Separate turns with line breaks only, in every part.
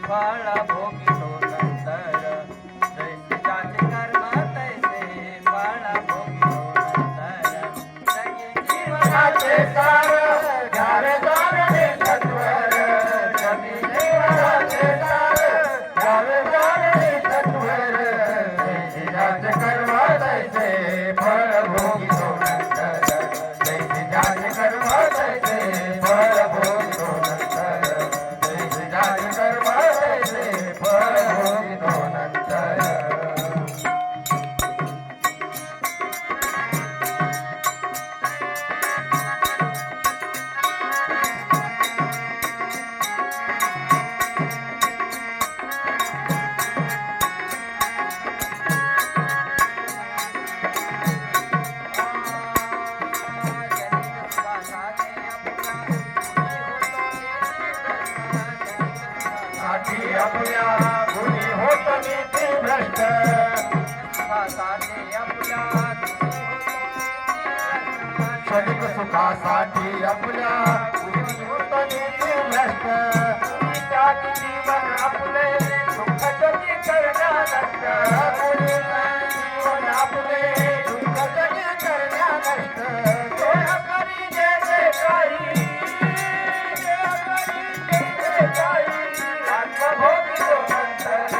फळ भोगितो नंतर जैसे ज्याचे कर्म तैसे फळ भोगितो नंतर जगी जीवनाचे सार घ्यावे जाणणे सत्वर जगी जीवनाचे सार घ्यावे जाणणे सत्वर जैसे ज्याचे कर्म तैसे फळ भोगितो नंतर जैसे ज्याचे कर्म तैसे फळ भोगितो नंतर जैसे ज्याचे कर्म तैसे फळ भोगितो नंतर आपल्या गुणी होत नीती भ्रष्ट क्षणिक सुखासाठी आपल्या गुणी होत नीती भ्रष्ट त्याग जीवन आपले सुख जगी करण्या नष्ट जीवन आपले सुख जगी करण्या नष्ट देह करी जे जे काही भोगितो नंतर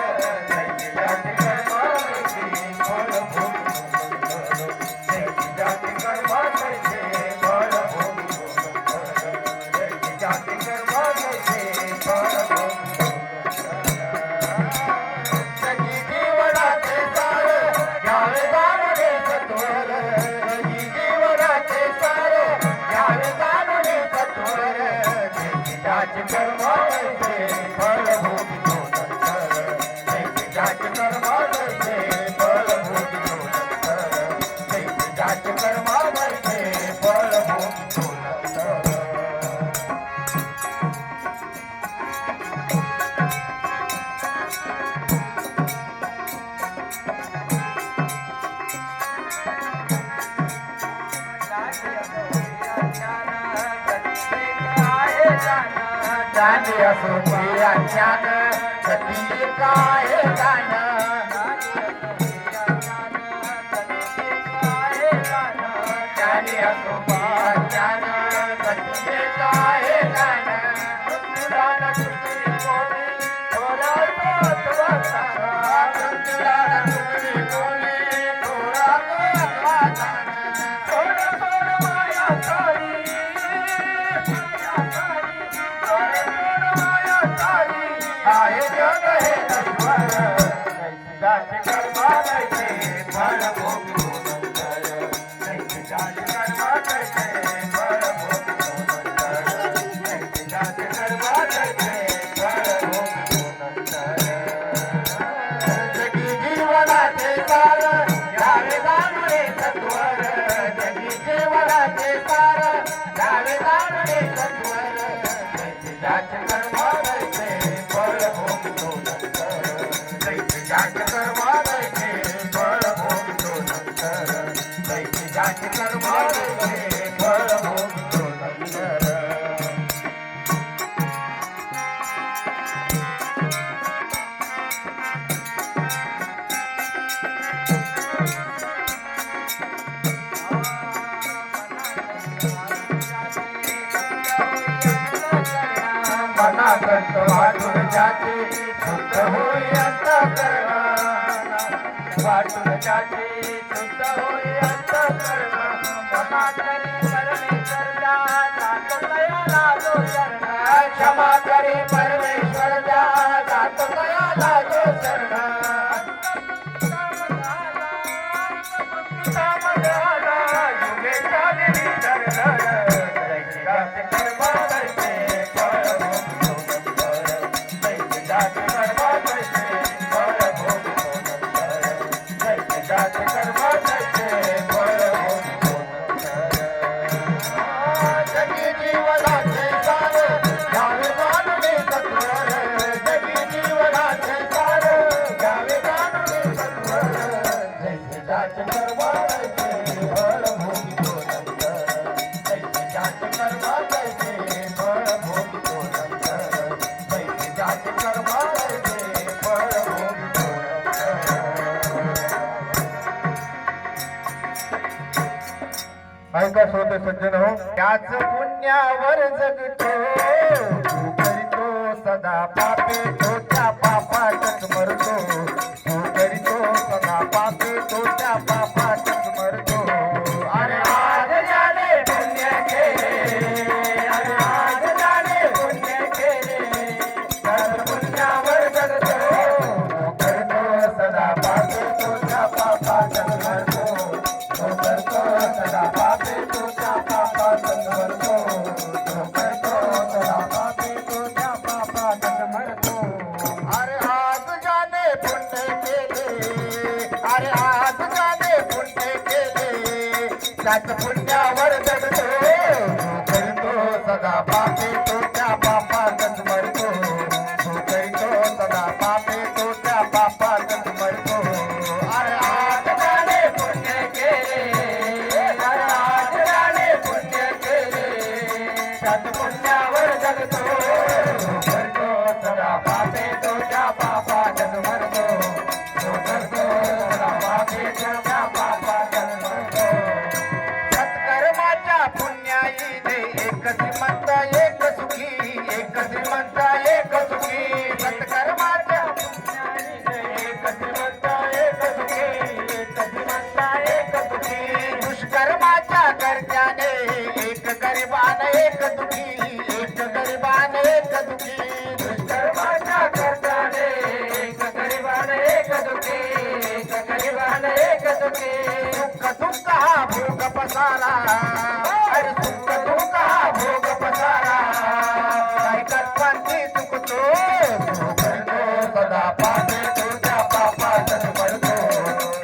जैसे ज्याचे कर्म तैसे फळ भोगितो जैसे ज्याचे कर्म तैसे फळ भोगितो जैसे ज्याचे कर्म तैसे फळ भोगितो जगी जीवनाचे सार घ्यावे जाणणे सत्वर जगी जीवनाचे सार घ्यावे जाणणे सत्वर जैसे ज्याचे कर्म तैसे फळ भोगितो नंतर जैसे ज्याचे कर्म तैसे फळ भोगितो नंतर जैसे ज्याचे कर्म तैसे फळ भोगितो नंतर जाने असो अज्ञान गती काय गान जाने असो अज्ञान गती काय गान मृत्यूदान सुखी कोणी थोडा तत्व सारा मृत्यूदान सुखी कोणी थोडा तत्व सारा थोडं थोडं माया सारी आहे जग हे नश्वर जैसे ज्याचे कर्म तैसे फळ भोगितो नंतर जैसे ज्याचे कर्म तैसे फळ भोगितो नंतर जैसे ज्याचे कर्म तैसे फळ भोगितो नंतर जगी जीवनाचे सार घ्यावे जाणणे सत्वर जगी जीवनाचे सार घ्यावे जाणणे सत्वर जैसे ज्याचे कर्म तैसे फळ भोगितो नंतर जैसे ज्याचे कर्म तैसे फळ भोगितो नंतर जैसे ज्याचे कर्म तैसे फळ भोगितो नंतर मनाकंत वाटून जाते शुद्ध होई अंतःकरण वाटून जाते शुद्ध होई अंतःकरण क्षमा करी परमेश्वरला जात तयाला जो शरण क्षमा करी परमेश्वरला जात तयाला जो शरण युगे चालली धरण जैसे कर्म तैसे फळ भोगितो नंतर जैसे ज्याचे कर्म तैसे फळ भोगितो नंतर जैसे ज्याचे कर्म तैसे फळ भोगितो नंतर कर्माचे फळ भोगतो ऐका श्रोते सज्जन हो त्याच पुण्यावर जगतो तू करीतो सदा पापे तो त्या पापातच मरतो तू करीतो सदा पापे तो त्या पापातच मरतो अरे आज ज्याने पुण्य केले अरे आज ज्याने पुण्य केले त्याच पुण्यावर जगतो तू करतो सदा पापे तो त्या पापातच मरतो तो करतो सदा पापे तो त्या पापातच मरतो तो करतो सदा पापे तो त्या पापातच मरतो अरे आज ज्याने पुण्य केले अरे आज ज्याने पुण्य केले त्याच पुण्यावर जगतो तो करतो सदा पापे तो त्या पापातच मरतो तो करतो सदा पापे तो त्या पापातच मरतो अरे आज ज्याने पुण्य केले अरे आज ज्याने पुण्य केले त्याच पुण्यावर जगतो तो करतो सदा पापे तो त्या पापातच मरतो तो करतो सदा पापे तो त्या पापातच मरतो सत्कर्माच्या पुण्याईने एक श्रीमंत एक सुखी एक श्रीमंत एक सुखी सत्कर्माच्या पुण्याईने एक श्रीमंत एक सुखी एक श्रीमंत एक सुखी दुष्कर्माच्या कर्त्याने एक गरिबान एक दुखी एक गरिबान एक दुखी दुष्कर्माच्या कर्त्याने एक गरिबान एक दुखी एक गरिबान एक दुखी दुःख दुःख हा भोग पसारा अरे दुःख दुःख हा भोग पसारा ऐकत पंथी चुकतो तो करतो सदा पापे तो त्या पापातच मरतो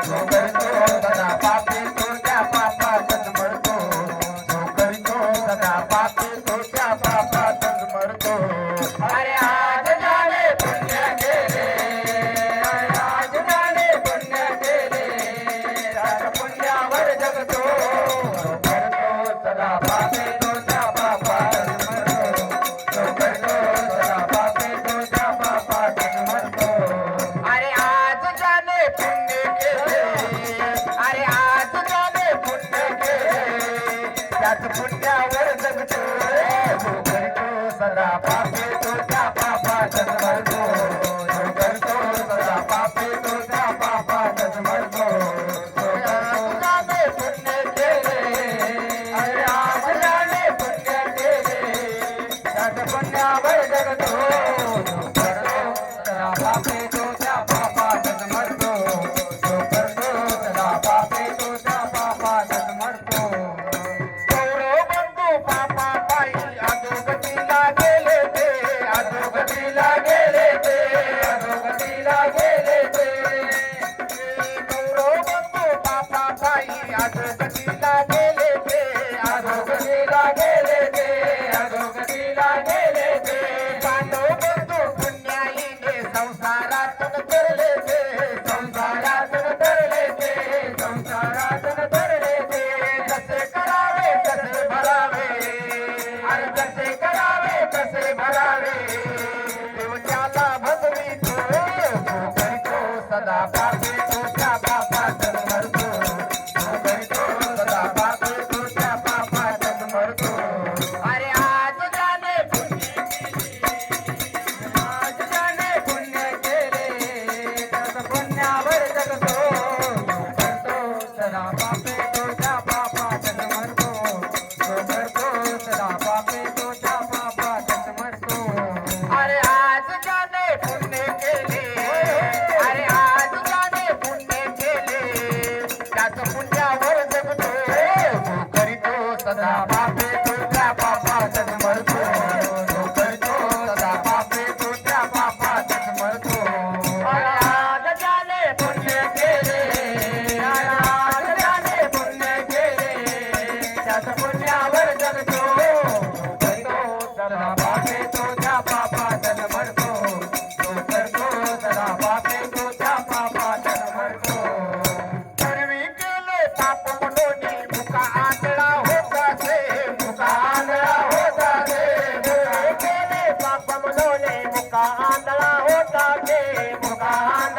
तो करतो सदा पापे तो त्या पापातच मरतो तो करतो सदा पापे तो त्या पापातच मरतो अरे आज ज्याने पुण्य केले अरे आज ज्याने पुण्य केले त्याच पुण्यावर जगतो तो करतो सदा पापे तो त्या पापातच मरतो तो करतो सदा पापे तो त्या पापातच मरतो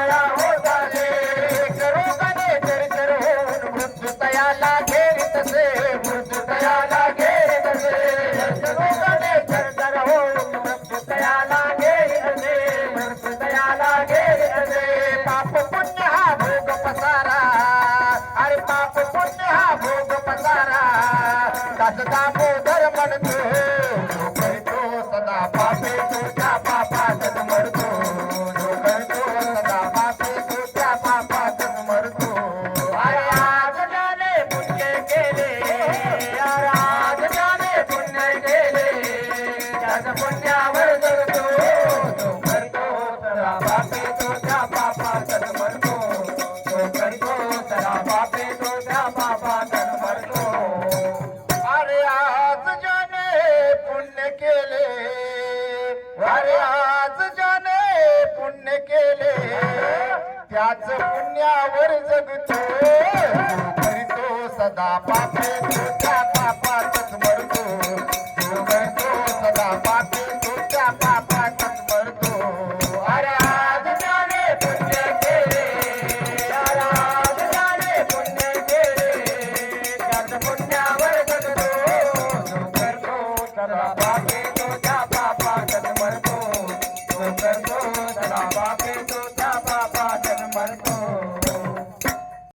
पातळा होताले करो गणे चरचर होऊन मृत्यू तयाला घेरीत से मृत्यू तयाला घेरीत से करो गणे चरचर होऊन मृत्यू तयाला घेरीत से मृत्यू तयाला घेरीत से पाप पुण्य हा भोग पसारा अरे पाप पुण्य हा भोग पसारा दास दामोदर म्हणतो जो करतो सदा पापे तुझ्या पापातच मरतो जो करतो सदा पापे तुझ्या पापातच मरतो अरे आज ज्याने पुण्य केले अरे आज ज्याने पुण्य केले त्याच्या पुण्यावर जगतो जो करतो सदा पापे तुझ्या पापातच मरतो जो करतो सदा पापे तुझ्या पापातच मरतो अरे आज ज्याने पुण्य केले अरे आज ज्याने पुण्य केले त्याच पुण्यावर जगतो जो करीतो सदा पापे